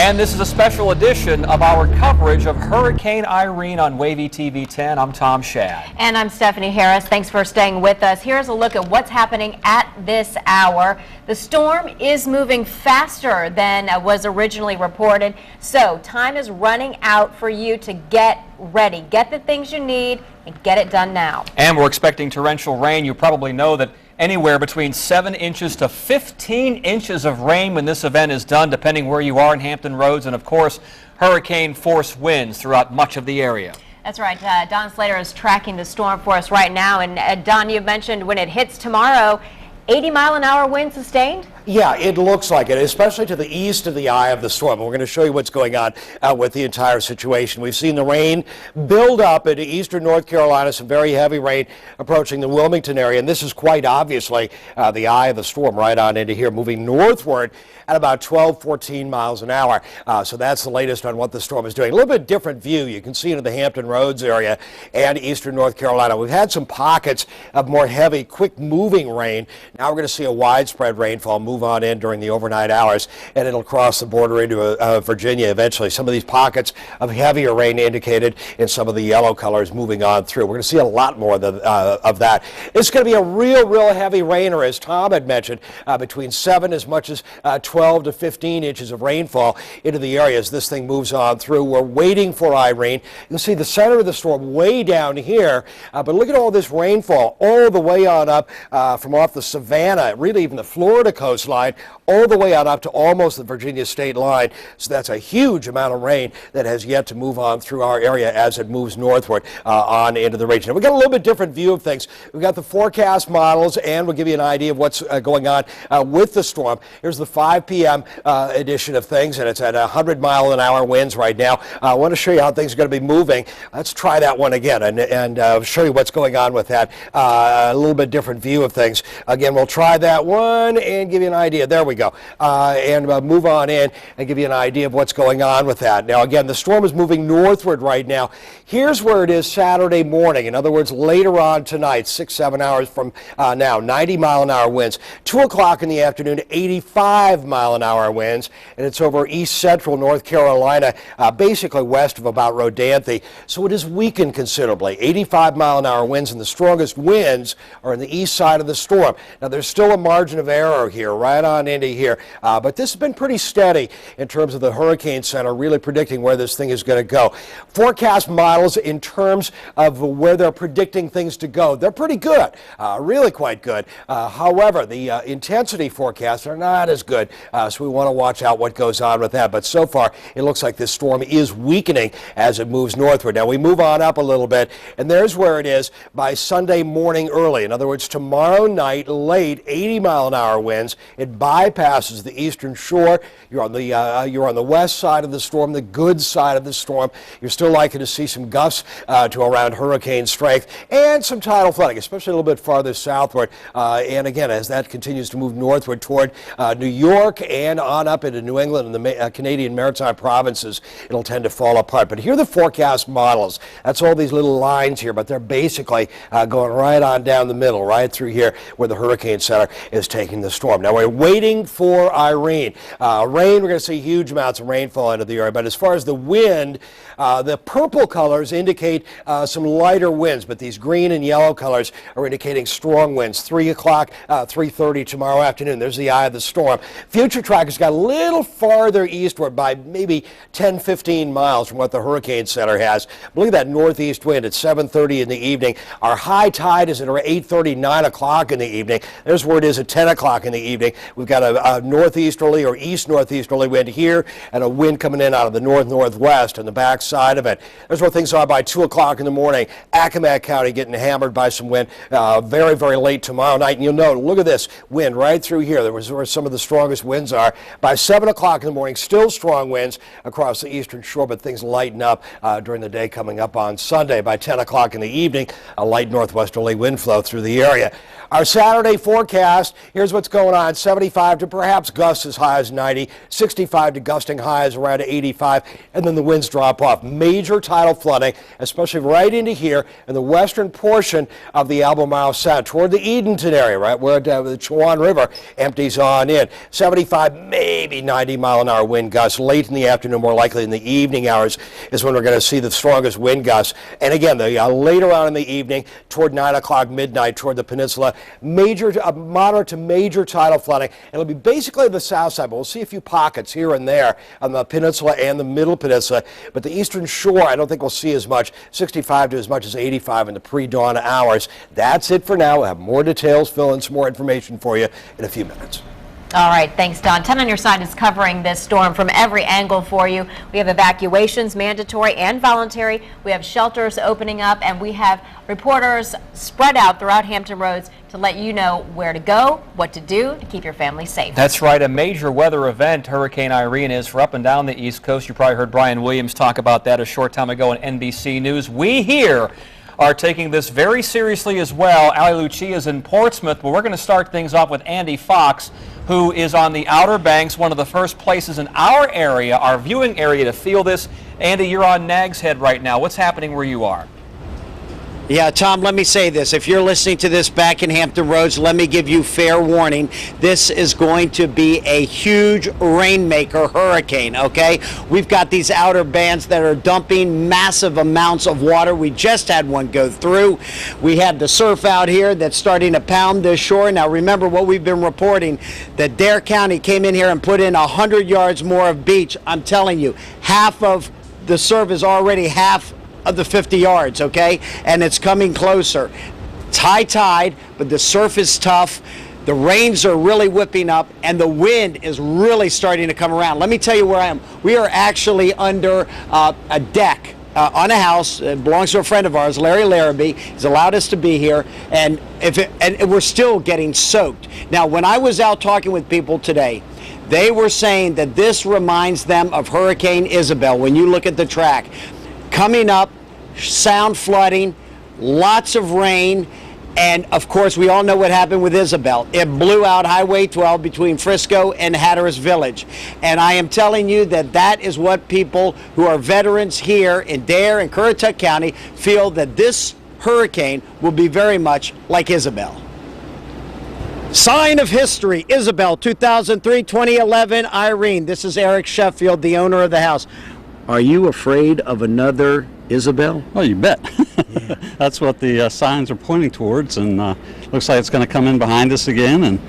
And this is a special edition of our coverage of Hurricane Irene on WAVY TV 10. I'm Tom Shad. And I'm Stephanie Harris. Thanks for staying with us. Here's a look at what's happening at this hour. The storm is moving faster than was originally reported, so time is running out for you to get ready. Get the things you need and get it done now. And we're expecting torrential rain. You probably know that anywhere between 7 inches to 15 inches of rain when this event is done, depending where you are in Hampton Roads, and of course hurricane force winds throughout much of the area. That's right. Don Slater is tracking the storm for us right now, and Don, you mentioned when it hits tomorrow, 80-mile-an-hour wind sustained? Yeah, it looks like it, especially to the east of the eye of the storm. We're going to show you what's going on with the entire situation. We've seen the rain build up into eastern North Carolina, some very heavy rain approaching the Wilmington area, and this is quite obviously the eye of the storm right on into here, moving northward at about 12, 14 miles an hour. So that's the latest on what the storm is doing. A little bit different view. You can see into the Hampton Roads area and eastern North Carolina. We've had some pockets of more heavy, quick-moving rain. Now we're going to see a widespread rainfall move on in during the overnight hours, and it'll cross the border into Virginia eventually. Some of these pockets of heavier rain indicated in some of the yellow colors moving on through. We're going to see a lot more of that. It's going to be a real heavy rainer, as Tom had mentioned, between 7 as much as 12 to 15 inches of rainfall into the area as this thing moves on through. We're waiting for Irene. You'll see the center of the storm way down here, but look at all this rainfall all the way on up from off the Savannah, really even the Florida coastline, all the way on up to almost the Virginia state line. So that's a huge amount of rain that has yet to move on through our area as it moves northward on into the region. We've got a little bit different view of things. We've got the forecast models, and we'll give you an idea of what's going on with the storm. Here's the 5 p.m. edition of things, and it's at 100-mile-an-hour winds right now. I want to show you how things are going to be moving. Let's try that one again and show you what's going on with that. A little bit different view of things. Again, we'll try that one and give you an idea. There we go. And move on in and give you an idea of what's going on with that. Now, again, the storm is moving northward right now. Here's where it is Saturday morning. In other words, later on tonight, 6-7 hours from now, 90-mile-an-hour winds. 2 o'clock in the afternoon, 85-mile-an-hour winds, and it's over east central North Carolina, basically west of about Rodanthe. So it is weakened considerably. 85-mile-an-hour winds, and the strongest winds are on the east side of the storm. Now, there's still a margin of error here, right on into here, but this has been pretty steady in terms of the Hurricane Center really predicting where this thing is going to go. Forecast models in terms of where they're predicting things to go, they're pretty good, really quite good. However, the intensity forecasts are not as good, so we want to watch out what goes on with that. But so far, it looks like this storm is weakening as it moves northward. Now, we move on up a little bit, and there's where it is by Sunday morning early. In other words, tomorrow night late, 80-mile-an-hour winds. It bypasses the eastern shore. You're on the west side of the storm, the good side of the storm. You're still likely to see some gusts to around hurricane strength and some tidal flooding, especially a little bit farther southward. And again, as that continues to move northward toward New York and on up into New England and the Canadian Maritime provinces, it'll tend to fall apart. But here are the forecast models. That's all these little lines here, but they're basically going right on down the middle, right through here where the Hurricane Center is taking the storm. Now, we're waiting for Irene. Rain, we're going to see huge amounts of rainfall into the area, but as far as the wind, the purple colors indicate some lighter winds, but these green and yellow colors are indicating strong winds. 3 o'clock, 3:30 tomorrow afternoon. There's the eye of the storm. Future trackers got a little farther eastward by maybe 10, 15 miles from what the Hurricane Center has. But look at that northeast wind at 7:30 in the evening. Our high tide is at 8:30, 9 o'clock in the evening. There's where it is at 10 o'clock in the evening. We've got a northeasterly or east-northeasterly wind here and a wind coming in out of the north-northwest on the back side of it. There's where things are by 2 o'clock in the morning. Accomack County getting hammered by some wind very late tomorrow night. And you'll note, look at this wind right through here. There was where some of the strongest winds are. By 7 o'clock in the morning, still strong winds across the eastern shore, but things lighten up during the day coming up on Sunday. By 10 o'clock in the evening, a light northwesterly wind flow through the area. Our Saturday forecast, here's what's going on got 75 to perhaps gusts as high as 90, 65 to gusting highs around 85, and then the winds drop off. Major tidal flooding, especially right into here in the western portion of the Albemarle Sound, toward the Edenton area, right where the Chuan River empties on in. 75, maybe 90-mile-an-hour wind gusts late in the afternoon, more likely in the evening hours is when we're going to see the strongest wind gusts. And again, later on in the evening, toward 9 o'clock, midnight, toward the peninsula, moderate to major tidal flooding. And it'll be basically the south side, but we'll see a few pockets here and there on the peninsula and the middle peninsula. But the eastern shore, I don't think we'll see as much, 65 to as much as 85 in the pre-dawn hours. That's it for now. We'll have more details, fill in some more information for you in a few minutes. All right, thanks, Don. 10 on your side is covering this storm from every angle for you. We have evacuations, mandatory and voluntary. We have shelters opening up, and we have reporters spread out throughout Hampton Roads to let you know where to go, what to do to keep your family safe. That's right. A major weather event, Hurricane Irene, is for up and down the East Coast. You probably heard Brian Williams talk about that a short time ago on NBC News. We here are taking this very seriously as well. Ali Lucia is in Portsmouth, but we're going to start things off with Andy Fox, who is on the Outer Banks, one of the first places in our area, our viewing area, to feel this. Andy, you're on Nag's Head right now. What's happening where you are? Yeah, Tom, let me say this. If you're listening to this back in Hampton Roads, let me give you fair warning. This is going to be a huge rainmaker hurricane, okay? We've got these outer bands that are dumping massive amounts of water. We just had one go through. We had the surf out here that's starting to pound this shore. Now, remember what we've been reporting, that Dare County came in here and put in 100 yards more of beach. I'm telling you, half of the surf is already half of the 50 yards, okay? And it's coming closer. It's high tide, but the surf is tough. The rains are really whipping up, and the wind is really starting to come around. Let me tell you where I am. We are actually under a deck on a house. It belongs to a friend of ours, Larry Larrabee. He's allowed us to be here, and we're still getting soaked. Now, when I was out talking with people today, they were saying that this reminds them of Hurricane Isabel. When you look at the track, coming up, sound flooding, lots of rain, and of course we all know what happened with Isabel. It blew out Highway 12 between Frisco and Hatteras Village. And I am telling you that that is what people who are veterans here in Dare and Currituck County feel, that this hurricane will be very much like Isabel. Sign of history, Isabel, 2003, 2011, Irene. This is Eric Sheffield, the owner of the house. Are you afraid of another Isabel? Well, you bet. Yeah. That's what the signs are pointing towards, and looks like it's going to come in behind us again. And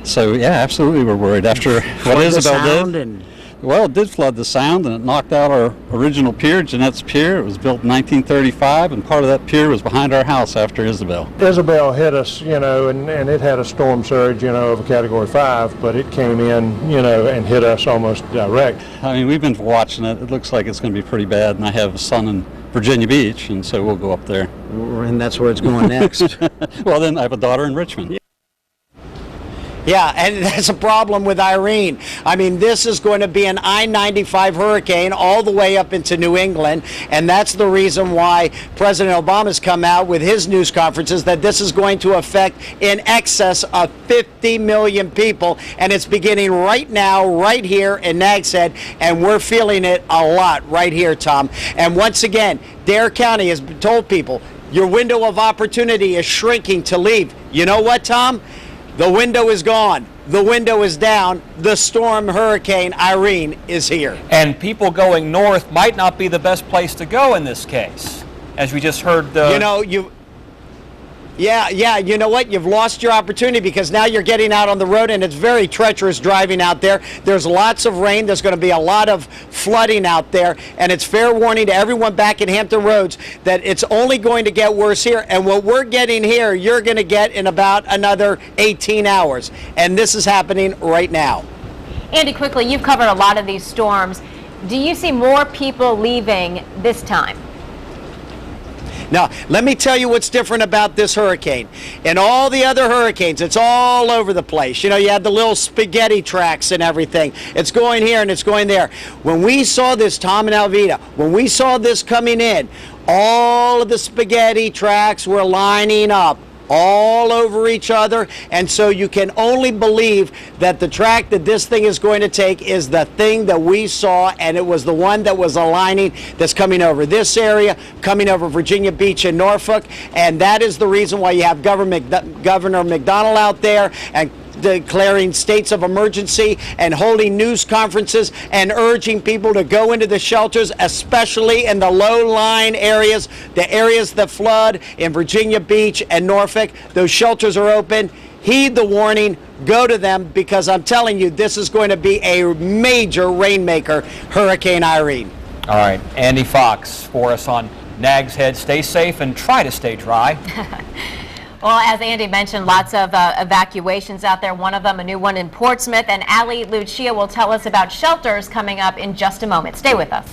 so, yeah, absolutely, we're worried after what Isabel did. Well, it did flood the Sound, and it knocked out our original pier, Jeanette's Pier. It was built in 1935, and part of that pier was behind our house after Isabel. Isabel hit us, and it had a storm surge, of a Category 5, but it came in, and hit us almost direct. I mean, we've been watching it. It looks like it's going to be pretty bad, and I have a son in Virginia Beach, and so we'll go up there. And that's where it's going next. Well, then I have a daughter in Richmond. Yeah, and that's a problem with Irene. I mean, this is going to be an I-95 hurricane all the way up into New England, and that's the reason why President Obama's come out with his news conferences, that this is going to affect in excess of 50 million people, and it's beginning right now, right here in Nag's Head, and we're feeling it a lot right here, Tom. And once again, Dare County has told people, your window of opportunity is shrinking to leave. You know what, Tom? The window is gone. The window is down. The storm Hurricane Irene is here. And people going north might not be the best place to go in this case, as we just heard. Yeah, you know what? You've lost your opportunity, because now you're getting out on the road, and it's very treacherous driving out there. There's lots of rain. There's going to be a lot of flooding out there, and it's fair warning to everyone back in Hampton Roads that it's only going to get worse here. And what we're getting here, you're going to get in about another 18 hours. And this is happening right now. Andy, quickly, you've covered a lot of these storms. Do you see more people leaving this time? Now, let me tell you what's different about this hurricane. In all the other hurricanes, it's all over the place. You had the little spaghetti tracks and everything. It's going here and it's going there. When we saw this, Tom and Alvita, when we saw this coming in, all of the spaghetti tracks were lining up all over each other, and so you can only believe that the track that this thing is going to take is the thing that we saw, and it was the one that was aligning, that's coming over this area, coming over Virginia Beach and Norfolk, and that is the reason why you have Governor McDonnell out there and declaring states of emergency and holding news conferences and urging people to go into the shelters, especially in the low-lying areas, the areas that flood in Virginia Beach and Norfolk. Those shelters are open. Heed the warning. Go to them, because I'm telling you, this is going to be a major rainmaker, Hurricane Irene. All right, Andy Fox for us on Nag's Head. Stay safe and try to stay dry. Well, as Andy mentioned, lots of evacuations out there. One of them, a new one in Portsmouth. And Ali Lucia will tell us about shelters coming up in just a moment. Stay with us.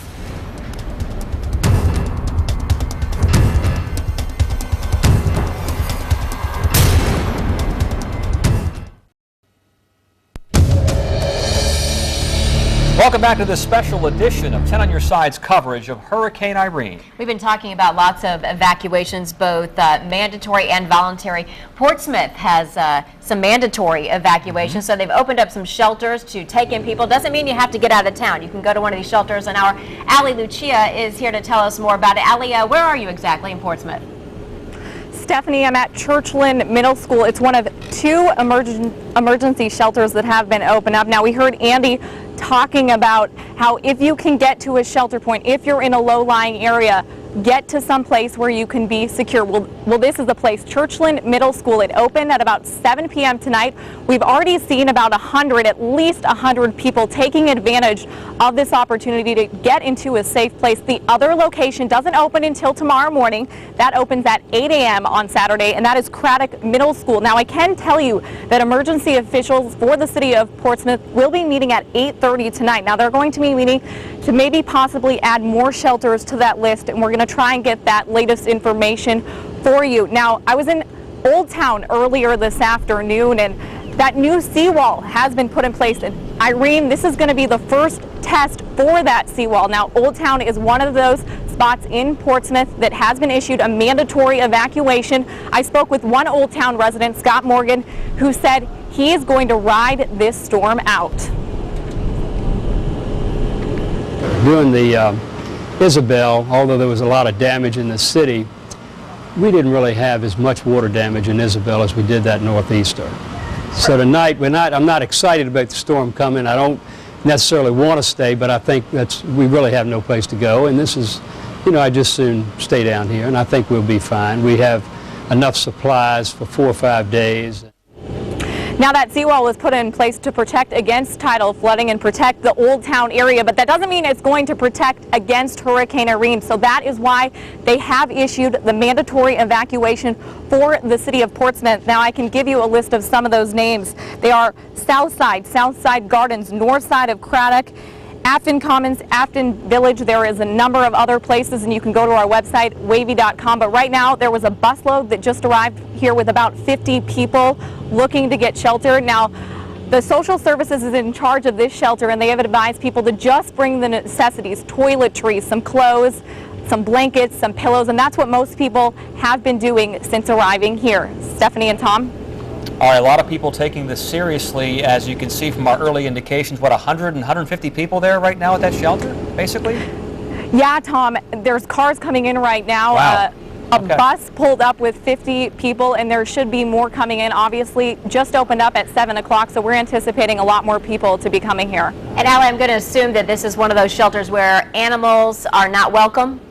Welcome back to this special edition of 10 on Your Side's coverage of Hurricane Irene. We've been talking about lots of evacuations, both mandatory and voluntary. Portsmouth has some mandatory evacuations, so they've opened up some shelters to take in people. Doesn't mean you have to get out of town. You can go to one of these shelters, and our Ali Lucia is here to tell us more about it. Ali, where are you exactly in Portsmouth? Stephanie, I'm at Churchland Middle School. It's one of two emergency shelters that have been opened up. Now, we heard Andy talking about how if you can get to a shelter point, if you're in a low-lying area, get to some place where you can be secure. Well, this is the place, Churchland Middle School. It opened at about 7 p.m. tonight. We've already seen about 100, at least 100 people taking advantage of this opportunity to get into a safe place. The other location doesn't open until tomorrow morning. That opens at 8 a.m. on Saturday, and that is Craddock Middle School. Now, I can tell you that emergency officials for the city of Portsmouth will be meeting at 8:30 tonight. Now, they're going to be meeting to maybe possibly add more shelters to that list, and we're going to try and get that latest information for you. Now, I was in Old Town earlier this afternoon, and that new seawall has been put in place. And Irene, this is going to be the first test for that seawall. Now, Old Town is one of those spots in Portsmouth that has been issued a mandatory evacuation. I spoke with one Old Town resident, Scott Morgan, who said he is going to ride this storm out. During the Isabel, although there was a lot of damage in the city, we didn't really have as much water damage in Isabel as we did that northeaster. So tonight, I'm not excited about the storm coming. I don't necessarily want to stay, but I think we really have no place to go. And this is, I just soon stay down here, and I think we'll be fine. We have enough supplies for 4 or 5 days. Now, that seawall was put in place to protect against tidal flooding and protect the Old Town area, but that doesn't mean it's going to protect against Hurricane Irene. So that is why they have issued the mandatory evacuation for the city of Portsmouth. Now, I can give you a list of some of those names. They are Southside Gardens, north side of Craddock, Afton Commons, Afton Village. There is a number of other places, and you can go to our website, WAVY.com. But right now, there was a busload that just arrived here with about 50 people looking to get shelter. Now, the social services is in charge of this shelter, and they have advised people to just bring the necessities, toiletries, some clothes, some blankets, some pillows, and that's what most people have been doing since arriving here. Stephanie and Tom? All right, a lot of people taking this seriously, as you can see from our early indications. What, 100 and 150 people there right now at that shelter, basically? Yeah, Tom, there's cars coming in right now. Wow. A bus pulled up with 50 people, and there should be more coming in. Obviously, just opened up at 7 o'clock, so we're anticipating a lot more people to be coming here. And Ali, I'm going to assume that this is one of those shelters where animals are not welcome?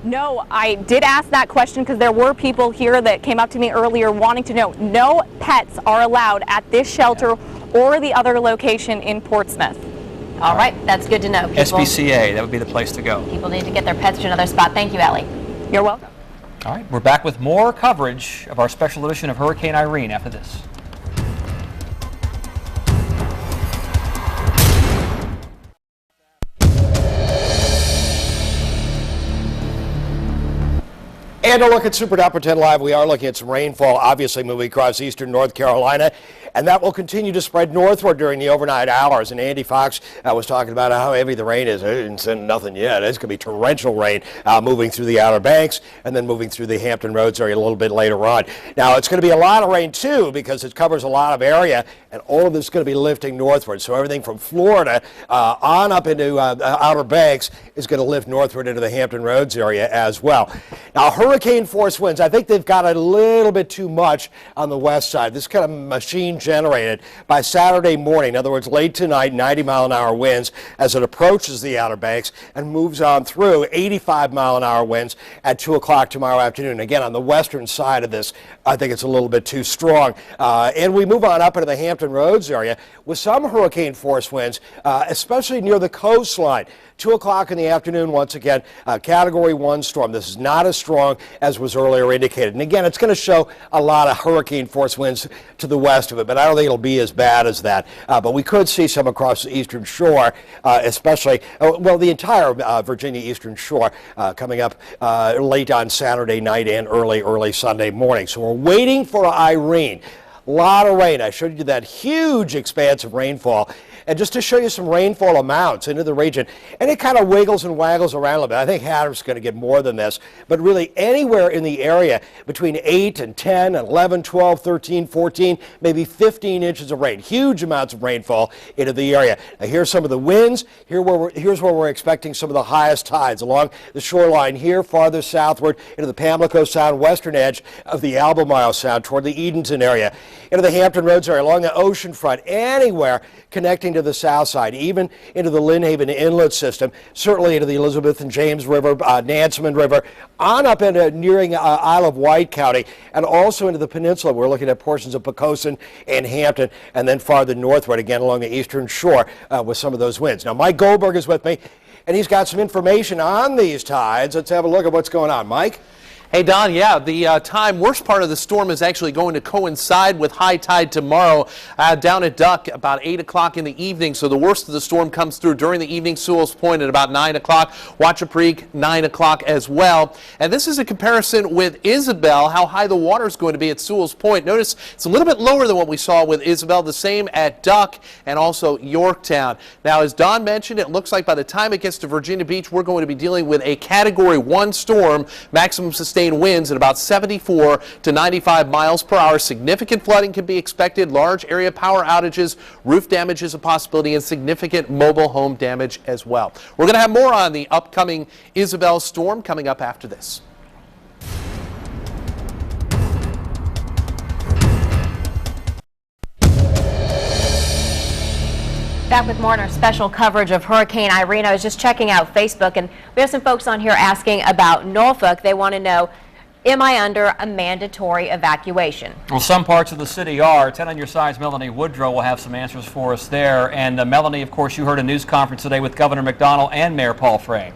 No, I did ask that question because there were people here that came up to me earlier wanting to know. No pets are allowed at this shelter or the other location in Portsmouth. All right, that's good to know. SPCA, that would be the place to go. People need to get their pets to another spot. Thank you, Ali. You're welcome. All right, we're back with more coverage of our special edition of Hurricane Irene after this. And a look at Super Top 10 Live. We are looking at some rainfall, obviously moving across eastern North Carolina, and that will continue to spread northward during the overnight hours. And Andy Fox was talking about how heavy the rain is. I didn't send nothing yet. It's going to be torrential rain moving through the Outer Banks and then moving through the Hampton Roads area a little bit later on. Now, it's going to be a lot of rain, too, because it covers a lot of area, and all of this is going to be lifting northward. So everything from Florida on up into Outer Banks is going to lift northward into the Hampton Roads area as well. Now, hurricane force winds, I think they've got a little bit too much on the west side. This kind of machine generated by Saturday morning, in other words, late tonight, 90-mile-an-hour winds as it approaches the Outer Banks and moves on through 85-mile-an-hour winds at 2 o'clock tomorrow afternoon. Again, on the western side of this, I think it's a little bit too strong. And we move on up into the Hampton Roads area with some hurricane force winds, especially near the coastline. 2 o'clock in the afternoon, once again, Category 1 storm. This is not as strong as was earlier indicated. And again, it's going to show a lot of hurricane force winds to the west of it, but I don't think it'll be as bad as that. But we could see some across the eastern shore, especially, well, the entire Virginia eastern shore coming up late on Saturday night and early Sunday morning. So we're waiting for Irene. A lot of rain. I showed you that huge expanse of rainfall. And just to show you some rainfall amounts into the region, and it kind of wiggles and waggles around a little bit. I think Hatteras is going to get more than this, but really anywhere in the area between 8 and 10, 11, 12, 13, 14, maybe 15 inches of rain. Huge amounts of rainfall into the area. Now here's some of the winds. Here's where we're expecting some of the highest tides along the shoreline here, farther southward into the Pamlico Sound, western edge of the Albemarle Sound toward the Edenton area, into the Hampton Roads area, along the ocean front, anywhere connecting to the south side, even into the Lynn Haven Inlet system, certainly into the Elizabeth and James River, Nansemond River, on up into nearing Isle of Wight County, and also into the peninsula. We're looking at portions of Poquoson and Hampton, and then farther northward, again along the eastern shore with some of those winds. Now, Mike Goldberg is with me, and he's got some information on these tides. Let's have a look at what's going on. Mike? Hey, Don, yeah, the worst part of the storm is actually going to coincide with high tide tomorrow down at Duck about 8 o'clock in the evening. So the worst of the storm comes through during the evening. Sewell's Point at about 9 o'clock. Wachapreak, 9 o'clock as well. And this is a comparison with Isabel, how high the water is going to be at Sewell's Point. Notice it's a little bit lower than what we saw with Isabel, the same at Duck and also Yorktown. Now, as Don mentioned, it looks like by the time it gets to Virginia Beach, we're going to be dealing with a Category 1 storm, maximum sustained winds at about 74 to 95 miles per hour. Significant flooding can be expected, large area power outages, roof damage is a possibility, and significant mobile home damage as well. We're going to have more on the upcoming Isabel storm coming up after this. Back with more on our special coverage of Hurricane Irene. I was just checking out Facebook, and we have some folks on here asking about Norfolk. They want to know, am I under a mandatory evacuation? Well, some parts of the city are. 10 on your side's Melanie Woodrow will have some answers for us there. And Melanie, of course, you heard a news conference today with Governor McDonnell and Mayor Paul Frey.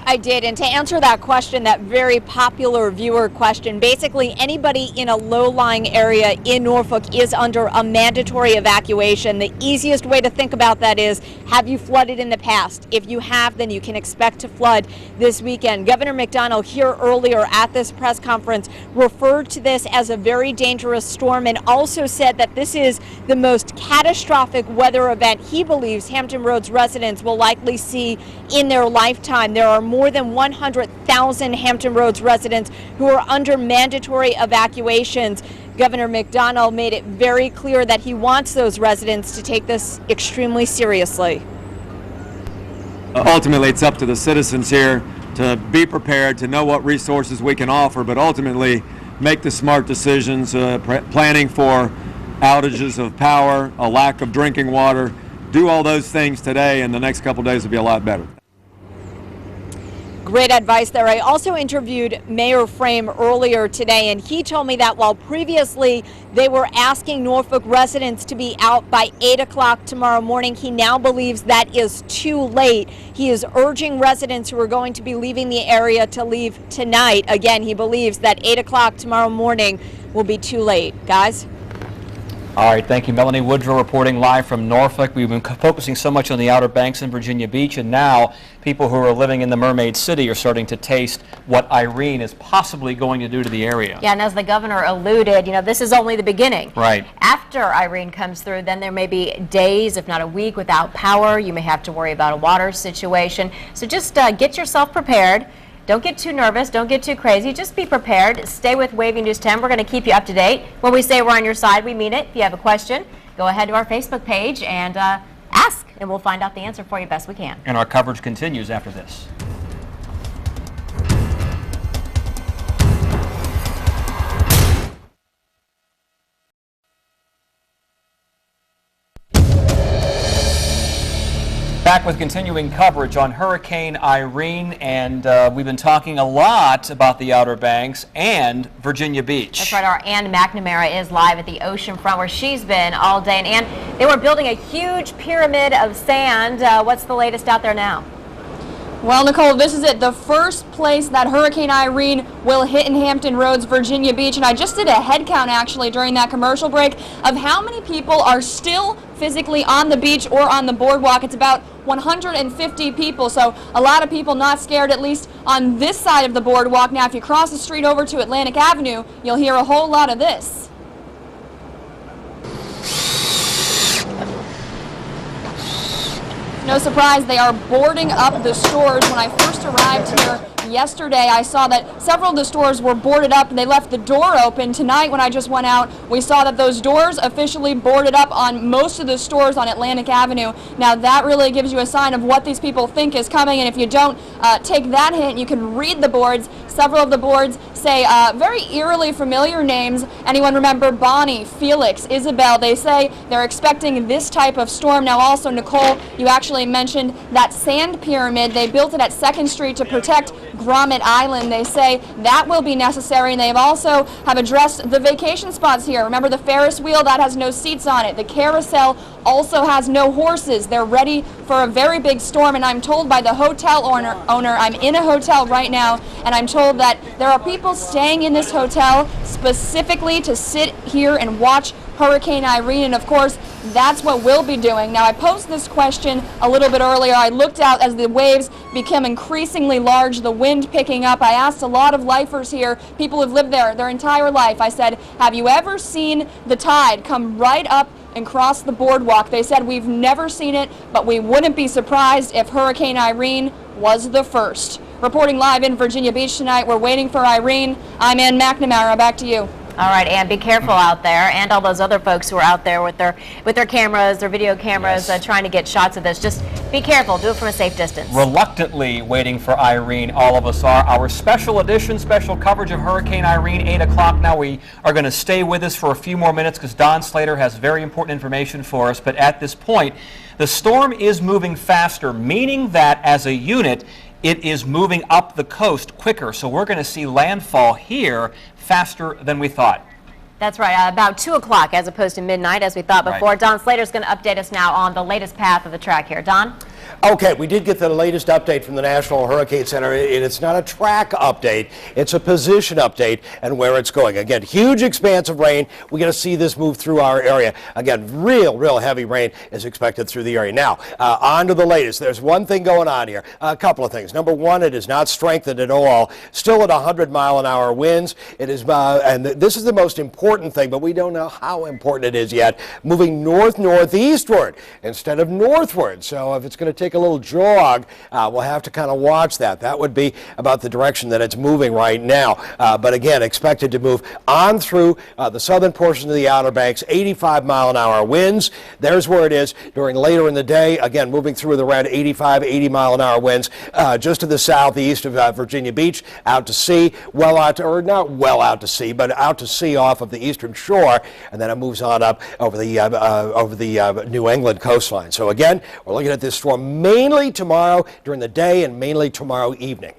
I did, and to answer that question, that very popular viewer question, basically anybody in a low-lying area in Norfolk is under a mandatory evacuation. The easiest way to think about that is, have you flooded in the past? If you have, then you can expect to flood this weekend. Governor McDonnell here earlier at this press conference referred to this as a very dangerous storm and also said that this is the most catastrophic weather event he believes Hampton Roads residents will likely see in their lifetime. There are more than 100,000 Hampton Roads residents who are under mandatory evacuations. Governor McDonnell made it very clear that he wants those residents to take this extremely seriously. Ultimately, it's up to the citizens here to be prepared, to know what resources we can offer, but ultimately make the smart decisions, planning for outages of power, a lack of drinking water. Do all those things today, and the next couple days will be a lot better. Great advice there. I also interviewed Mayor Frame earlier today, and he told me that while previously they were asking Norfolk residents to be out by 8 o'clock tomorrow morning, he now believes that is too late. He is urging residents who are going to be leaving the area to leave tonight. Again, he believes that 8 o'clock tomorrow morning will be too late. Guys? All right, thank you. Melanie Woodrow reporting live from Norfolk. We've been focusing so much on the Outer Banks and Virginia Beach, and now people who are living in the Mermaid City are starting to taste what Irene is possibly going to do to the area. Yeah, and as the governor alluded, this is only the beginning. Right. After Irene comes through, then there may be days, if not a week, without power. You may have to worry about a water situation. So just get yourself prepared. Don't get too nervous. Don't get too crazy. Just be prepared. Stay with WAVY News 10. We're going to keep you up to date. When we say we're on your side, we mean it. If you have a question, go ahead to our Facebook page and ask, and we'll find out the answer for you best we can. And our coverage continues after this. Back with continuing coverage on Hurricane Irene, and we've been talking a lot about the Outer Banks and Virginia Beach. That's right. Our Ann McNamara is live at the ocean front where she's been all day. And Ann, they were building a huge pyramid of sand. What's the latest out there now? Well, Nicole, this is it. The first place that Hurricane Irene will hit in Hampton Roads, Virginia Beach. And I just did a head count actually during that commercial break of how many people are still physically on the beach or on the boardwalk. It's about 150 people, so a lot of people not scared, at least on this side of the boardwalk. Now, if you cross the street over to Atlantic Avenue, you'll hear a whole lot of this. No surprise, they are boarding up the stores. When I first arrived here yesterday, I saw that several of the stores were boarded up and they left the door open. Tonight, when I just went out, we saw that those doors officially boarded up on most of the stores on Atlantic Avenue. Now, that really gives you a sign of what these people think is coming, and if you don't take that hint, you can read the boards. Several of the boards say very eerily familiar names. Anyone remember Bonnie, Felix, Isabel? They say they're expecting this type of storm. Now, also, Nicole, you actually mentioned that sand pyramid. They built it at 2nd Street to protect Grommet Island. They say that will be necessary, and they've also have addressed the vacation spots here. Remember the Ferris wheel? That has no seats on it. The carousel also has no horses. They're ready for a very big storm, and I'm told by the hotel owner, I'm in a hotel right now, and I'm told that there are people staying in this hotel specifically to sit here and watch Hurricane Irene, and of course, that's what we'll be doing. Now, I posed this question a little bit earlier. I looked out as the waves become increasingly large, the wind picking up. I asked a lot of lifers here, people who've lived there their entire life. I said, have you ever seen the tide come right up and cross the boardwalk? They said, we've never seen it, but we wouldn't be surprised if Hurricane Irene was the first. Reporting live in Virginia Beach tonight, we're waiting for Irene. I'm Ann McNamara. Back to you. All right, Ann, be careful out there, and all those other folks who are out there with their cameras, their video cameras, trying to get shots of this. Just be careful. Do it from a safe distance. Reluctantly waiting for Irene, all of us are. Our special edition, special coverage of Hurricane Irene, 8 o'clock now. We are going to stay with us for a few more minutes because Don Slater has very important information for us. But at this point, the storm is moving faster, meaning that as a unit, it is moving up the coast quicker. So we're going to see landfall here faster than we thought. That's right, about 2 o'clock as opposed to midnight as we thought before. Right. Don Slater's going to update us now on the latest path of the track here. Don? Okay, we did get the latest update from the National Hurricane Center. It's not a track update, it's a position update and where it's going. Again, huge expanse of rain. We're going to see this move through our area. Again, real heavy rain is expected through the area. Now, on to the latest. There's one thing going on here. A couple of things. Number one, it is not strengthened at all. Still at 100-mile-an-hour winds. It is, and this is the most important thing, but we don't know how important it is yet. Moving northeastward instead of northward. So if it's going to take a little jog, we'll have to kind of watch that. That would be about the direction that it's moving right now. But again, expected to move on through the southern portion of the Outer Banks, 85-mile-an-hour winds. There's where it is during later in the day. Again, moving through the around 85, 80-mile-an-hour winds just to the southeast of Virginia Beach, out to sea, well out to, or not well out to sea, but out to sea off of the eastern shore, and then it moves on up over the New England coastline. So again, we're looking at this storm mainly tomorrow during the day and mainly tomorrow evening.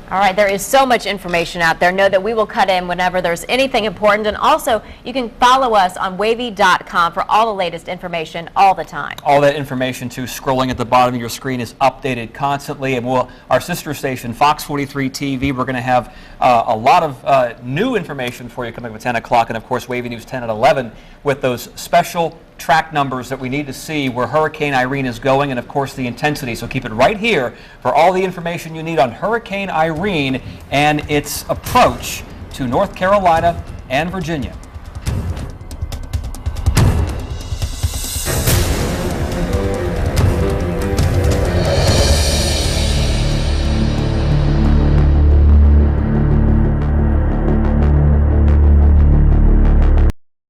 All right, there is so much information out there. Know that we will cut in whenever there's anything important. And also, you can follow us on WAVY.com for all the latest information all the time. All that information, too, scrolling at the bottom of your screen, is updated constantly. And our sister station, Fox 43 TV, we're going to have a lot of new information for you coming up at 10 o'clock. And, of course, WAVY News 10 at 11 with those special track numbers that we need to see where Hurricane Irene is going and, of course, the intensity. So keep it right here for all the information you need on Hurricane Irene and its approach to North Carolina and Virginia.